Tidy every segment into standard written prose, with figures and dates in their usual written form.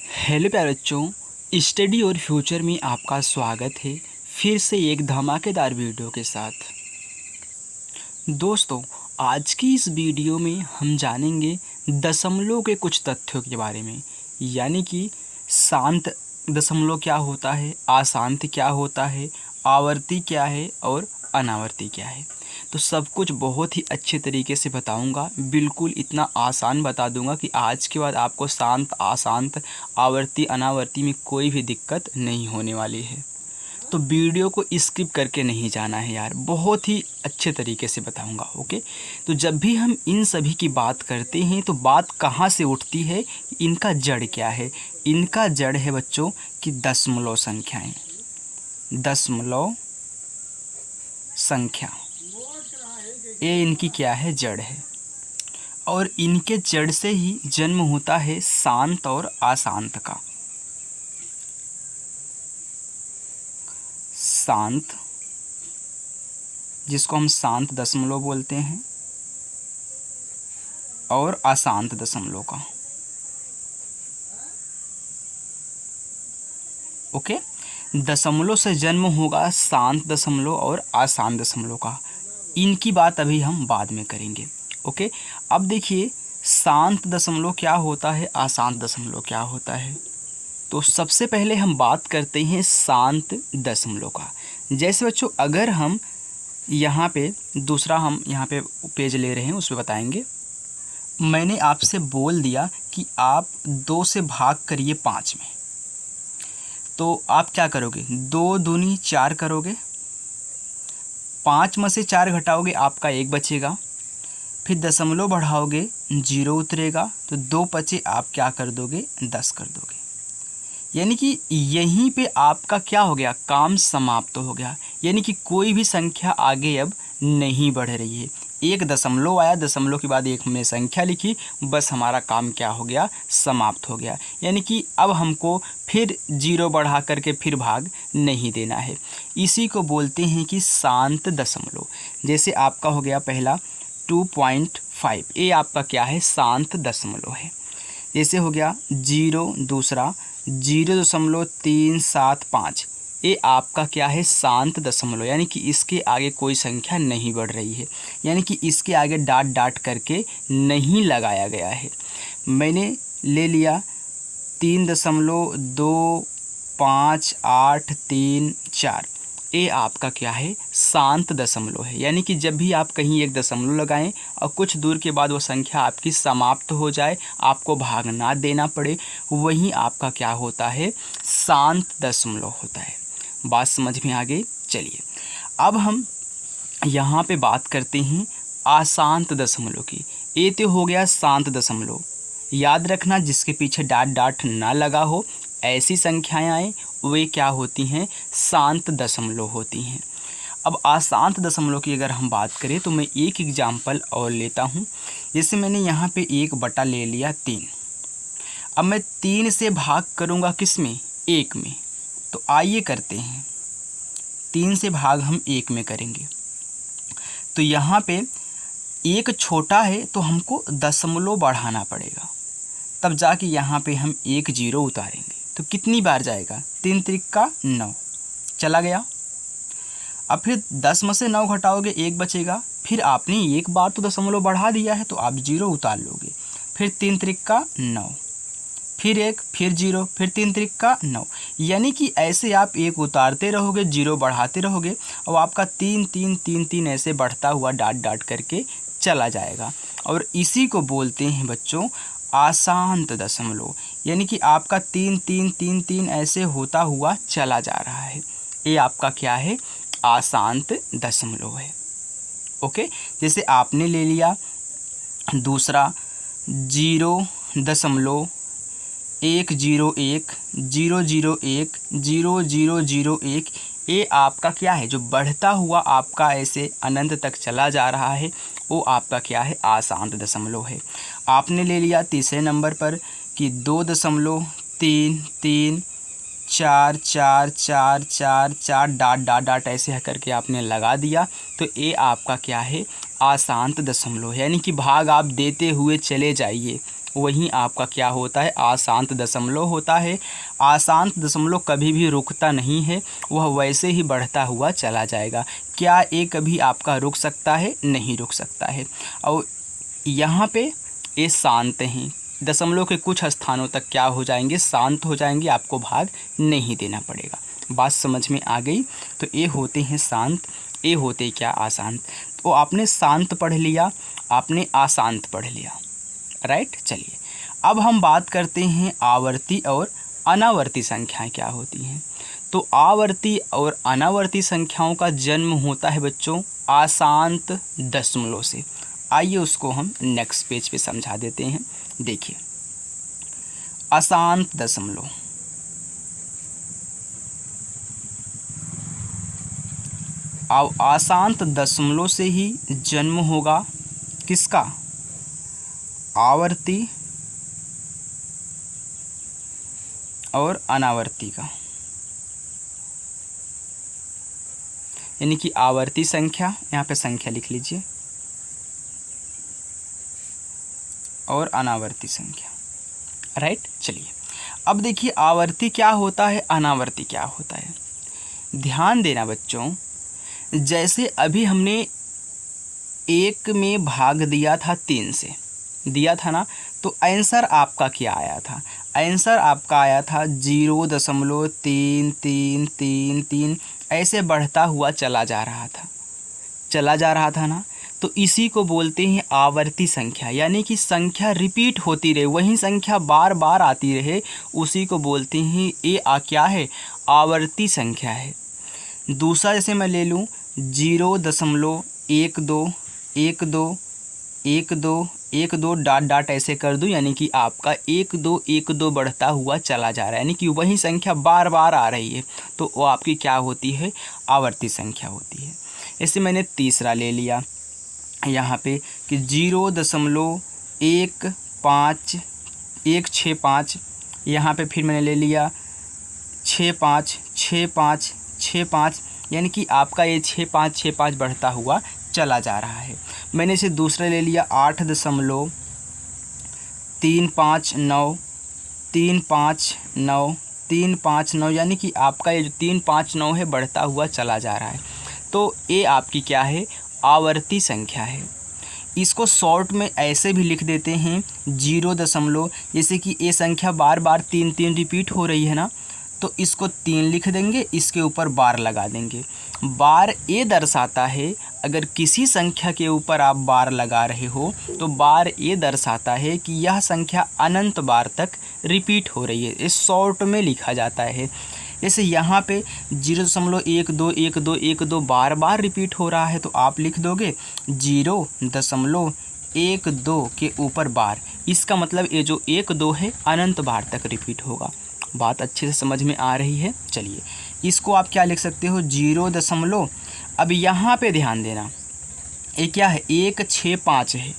Hello प्यारे बच्चों, study और फ्यूचर में आपका स्वागत है फिर से एक धमाकेदार वीडियो के साथ। दोस्तों, आज की इस वीडियो में हम जानेंगे दशमलव के कुछ तथ्यों के बारे में, यानी कि शांत दशमलव क्या होता है, अशांत क्या होता है, आवर्ती क्या है और अनावर्ती क्या है। तो सब कुछ बहुत ही अच्छे तरीके से बताऊंगा, बिल्कुल इतना आसान बता दूंगा कि आज के बाद आपको शांत अशांत आवर्ती अनावर्ती में कोई भी दिक्कत नहीं होने वाली है। तो वीडियो को स्किप करके नहीं जाना है यार, बहुत ही अच्छे तरीके से बताऊंगा। ओके, तो जब भी हम इन सभी की बात करते हैं तो बात कहाँ से उठती है, इनका जड़ क्या है। इनका जड़ है बच्चों कि दशमलव संख्याएं, दशमलव संख्या, ये इनकी क्या है, जड़ है। और इनके जड़ से ही जन्म होता है शांत और अशांत का। शांत, जिसको हम शांत दशमलव बोलते हैं, और अशांत दशमलव का। ओके, दशमलव से जन्म होगा शांत दशमलव और अशांत दशमलव का। इनकी बात अभी हम बाद में करेंगे। ओके, अब देखिए शांत दशमलव क्या होता है, अशांत दशमलव क्या होता है। तो सबसे पहले हम बात करते हैं शांत दशमलव का। जैसे बच्चों, अगर हम यहाँ पे दूसरा हम यहाँ पे पेज ले रहे हैं, उस पर बताएंगे। मैंने आपसे बोल दिया कि आप 2 से भाग करिए 5 में, तो आप क्या करोगे, 2 दूनी 4 करोगे, 5 में से 4 घटाओगे, आपका 1 बचेगा। फिर दशमलव बढ़ाओगे, 0 उतरेगा, तो 2 बचे, आप क्या कर दोगे, 10 कर दोगे। यानी कि यहीं पे आपका क्या हो गया, काम समाप्त हो गया। यानी कि कोई भी संख्या आगे अब नहीं बढ़ रही है। एक दशमलव आया, दशमलव के बाद एक हमने संख्या लिखी, बस हमारा काम क्या हो गया, समाप्त हो गया। यानी कि अब हमको फिर 0 बढ़ा करके फिर भाग नहीं देना है। इसी को बोलते हैं कि शांत दशमलव। जैसे आपका हो गया पहला 2.5, ये आपका क्या है, शांत दशमलव है। जैसे हो गया 0, दूसरा 0.375, ये आपका क्या है, शांत दशमलव। यानी कि इसके आगे कोई संख्या नहीं बढ़ रही है, यानी कि इसके आगे डाट डाट करके नहीं लगाया गया है। मैंने ले लिया 3.25834, ये आपका क्या है, शांत दशमलव है। यानी कि जब भी आप कहीं एक दशमलव लगाएं और कुछ दूर के बाद वो संख्या आपकी समाप्त हो जाए, आपको भाग ना देना पड़े, वहीं आपका क्या होता है, शांत दशमलव होता है। बात समझ में आ गई। चलिए अब हम यहाँ पे बात करते हैं अशांत दशमलव की। ये तो हो गया शांत दशमलव। याद रखना, जिसके पीछे डाट डाट ना लगा हो, ऐसी संख्याएं आए वे क्या होती हैं, शांत दशमलव होती हैं। अब अशांत दशमलव की अगर हम बात करें तो मैं एक एग्जाम्पल और लेता हूं। जैसे मैंने यहाँ पे 1 बटा ले लिया 3। अब मैं 3 से भाग करूँगा किस में, 1 में। तो आइए करते हैं, 3 से भाग हम 1 में करेंगे। तो यहाँ पे 1 छोटा है तो हमको दशमलव बढ़ाना पड़ेगा, तब जाके यहाँ पे हम 1 0 उतारेंगे। तो कितनी बार जाएगा, 3 त्रिका 9, चला गया। अब फिर 10 में से 9 घटाओगे, 1 बचेगा। फिर आपने एक बार तो दशमलव बढ़ा दिया है, तो आप 0 उतार लोगे। फिर 3 त्रिका 9, फिर 1, फिर 0, फिर 3 त्रिका 9। यानी कि ऐसे आप 1 उतारते रहोगे, 0 बढ़ाते रहोगे, और आपका 3 3 3 3 ऐसे बढ़ता हुआ डाट डाट करके चला जाएगा। और इसी को बोलते हैं बच्चों अशांत दशमलव। यानी कि आपका 3 3 3 3 ऐसे होता हुआ चला जा रहा है, ये आपका क्या है, अशांत दशमलव है। ओके, जैसे आपने ले लिया दूसरा 0.101 001 0001, ये आपका क्या है, जो बढ़ता हुआ आपका ऐसे अनंत तक चला जा रहा है, वो आपका क्या है, अशांत दशमलव है। आपने ले लिया तीसरे नंबर पर कि 2.3344444 डाट डाट डाट ऐसे करके आपने लगा दिया, तो ये आपका क्या है, आशांत दशमलव, यानी कि भाग आप देते हुए चले जाइए, वहीं आपका क्या होता है, आशांत दशमलव होता है। आशांत दशमलव कभी भी रुकता नहीं है, वह वैसे ही बढ़ता हुआ चला जाएगा। क्या ये कभी आपका रुक सकता है? नहीं रुक सकता है। और यहाँ पे ये शांत हैं, दशमलव के कुछ स्थानों तक क्या हो जाएंगे, शांत हो जाएंगे, आपको भाग नहीं देना पड़ेगा। बात समझ में आ गई? तो ये होते हैं शांत, ये होते क्या, अशांत। तो आपने शांत पढ़ लिया, आपने अशांत पढ़ लिया, राइट। चलिए अब हम बात करते हैं आवर्ती और अनावर्ती संख्याएं क्या होती हैं। तो आवर्ती और अनावर्ती संख्याओं का जन्म होता है बच्चों अशांत दशमलव से। आइए उसको हम नेक्स्ट पेज पे समझा देते हैं। देखिए अशांत दशमलव, अब अशांत दशमलव से ही जन्म होगा किसका, आवर्ती और अनावर्ती का। यानी कि आवर्ती संख्या, यहाँ पे संख्या लिख लीजिए, और अनावर्ती संख्या, राइट। चलिए अब देखिए आवर्ती क्या होता है, अनावर्ती क्या होता है। ध्यान देना बच्चों, जैसे अभी हमने एक में भाग दिया था 3 से, दिया था ना, तो आंसर आपका क्या आया था, आंसर आपका आया था 0.3333, ऐसे बढ़ता हुआ चला जा रहा था ना। तो इसी को बोलते हैं आवर्ती संख्या, यानी कि संख्या रिपीट होती रहे, वही संख्या बार बार आती रहे, उसी को बोलते हैं ये क्या है, आवर्ती संख्या है। दूसरा जैसे मैं ले लूँ 0.121212 डॉट डॉट ऐसे कर दूं, यानी कि आपका 1212 बढ़ता हुआ चला जा रहा है, यानी कि वही संख्या बार बार आ रही है, तो वो आपकी क्या होती है, आवर्ती संख्या होती है। ऐसे मैंने तीसरा ले लिया यहाँ पे कि 0.15165, यहाँ पे फिर मैंने ले लिया 656565, यानी कि आपका ये 6565 बढ़ता हुआ चला जा रहा है। मैंने इसे दूसरा ले लिया 8.359, यानी कि आपका ये जो 359 है बढ़ता हुआ चला जा रहा है। तो ये आपकी क्या है, आवर्ती संख्या है। इसको शॉर्ट में ऐसे भी लिख देते हैं 0 जैसे कि ये संख्या बार बार 3 रिपीट हो रही है ना, तो इसको 3 लिख देंगे, इसके ऊपर बार लगा देंगे। बार ये दर्शाता है, अगर किसी संख्या के ऊपर आप बार लगा रहे हो तो बार ये दर्शाता है कि यह संख्या अनंत बार तक रिपीट हो रही है, इस शॉर्ट में लिखा जाता है। जैसे यहाँ पे 0.1212 बार बार रिपीट हो रहा है, तो आप लिख दोगे 0.12 के ऊपर बार, इसका मतलब ये जो 1-2 है अनंत बार तक रिपीट होगा। बात अच्छे से समझ में आ रही है? चलिए इसको आप क्या लिख सकते हो, 0. अब यहाँ पे ध्यान देना, ये क्या है, 165 है,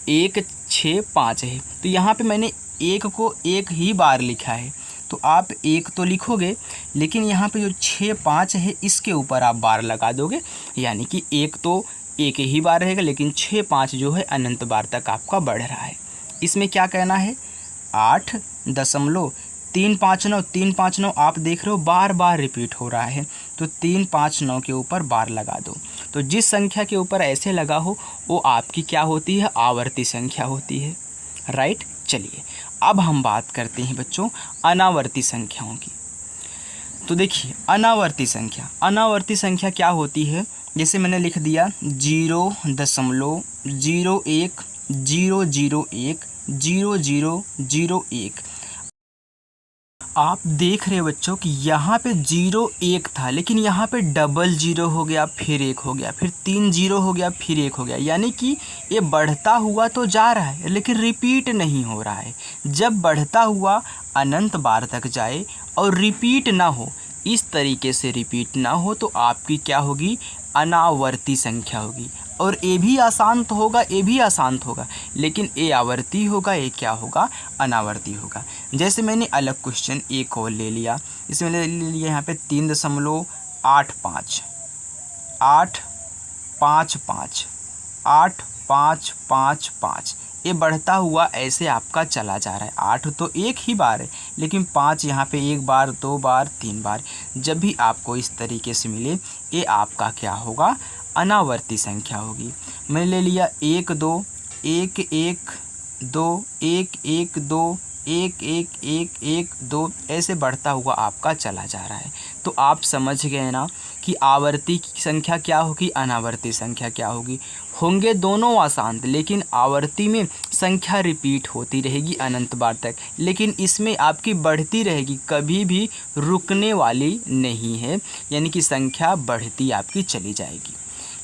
165 है, तो यहाँ पे मैंने 1 को 1 ही बार लिखा है, तो आप 1 तो लिखोगे, लेकिन यहाँ पे जो 65 है इसके ऊपर आप बार लगा दोगे, यानी कि 1 तो 1 ही बार रहेगा, लेकिन 65 जो है अनंत बार तक आपका बढ़ रहा है। इसमें क्या कहना है, 8.359 आप देख रहे हो बार बार रिपीट हो रहा है, तो 359 के ऊपर बार लगा दो। तो जिस संख्या के ऊपर ऐसे लगा हो वो आपकी क्या होती है, आवर्ती संख्या होती है, राइट। चलिए अब हम बात करते हैं बच्चों अनावर्ती संख्याओं की। तो देखिए अनावर्ती संख्या क्या होती है, जैसे मैंने लिख दिया 0.010010001। आप देख रहे हो बच्चों कि यहाँ पे 0-1 था, लेकिन यहाँ पे डबल 0 हो गया, फिर 1 हो गया, फिर 3 0 हो गया, फिर 1 हो गया, यानी कि ये बढ़ता हुआ तो जा रहा है लेकिन रिपीट नहीं हो रहा है। जब बढ़ता हुआ अनंत बार तक जाए और रिपीट ना हो, इस तरीके से रिपीट ना हो, तो आपकी क्या होगी, अनावर्ती संख्या होगी। और ये भी अशांत होगा, ये भी अशांत होगा, लेकिन ये आवर्ती होगा, ये क्या होगा, अनावर्ती होगा। जैसे मैंने अलग क्वेश्चन एक और ले लिया, इसमें ले लिया यहाँ पे 3.858 8 5 5 5 ये बढ़ता हुआ ऐसे आपका चला जा रहा है। 8 तो एक ही बार है, लेकिन 5 यहाँ पे 1 बार 2 बार 3 बार। जब भी आपको इस तरीके से मिले ये आपका क्या होगा, अनावर्ती संख्या होगी। मैंने ले लिया 1 2 1 1 2 1 1 2 1 1 1 1 2 ऐसे बढ़ता हुआ आपका चला जा रहा है। तो आप समझ गए ना कि आवर्ती की संख्या क्या होगी, अनावर्ती संख्या क्या होगी। होंगे दोनों अशांत, लेकिन आवर्ती में संख्या रिपीट होती रहेगी अनंत बार तक, लेकिन इसमें आपकी बढ़ती रहेगी, कभी भी रुकने वाली नहीं है, यानी कि संख्या बढ़ती आपकी चली जाएगी।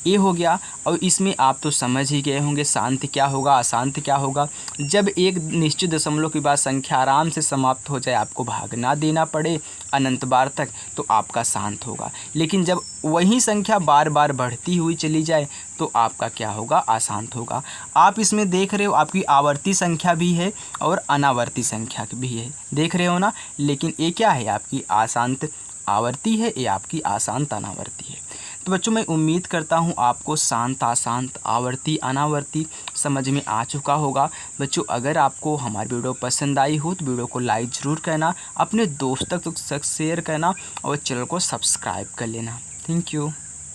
ये हो गया। और इसमें आप तो समझ ही गए होंगे शांत क्या होगा, अशांत क्या होगा। जब एक निश्चित दशमलव के बाद संख्या आराम से समाप्त हो जाए, आपको भाग ना देना पड़े अनंत बार तक, तो आपका शांत होगा। लेकिन जब वही संख्या बार बार बढ़ती हुई चली जाए तो आपका क्या होगा, अशांत होगा। आप इसमें देख रहे हो आपकी आवर्ती संख्या भी है और अनावर्ती संख्या भी है, देख रहे हो ना। लेकिन ये क्या है, आपकी अशांत आवर्ती है, ये आपकी अशांत अनावर्ती है। तो बच्चों मैं उम्मीद करता हूँ आपको शांत अशांत आवर्ती अनावर्ती समझ में आ चुका होगा। बच्चों अगर आपको हमारी वीडियो पसंद आई हो तो वीडियो को लाइक ज़रूर करना, अपने दोस्तों तक शेयर करना और चैनल को सब्सक्राइब कर लेना। Thank you.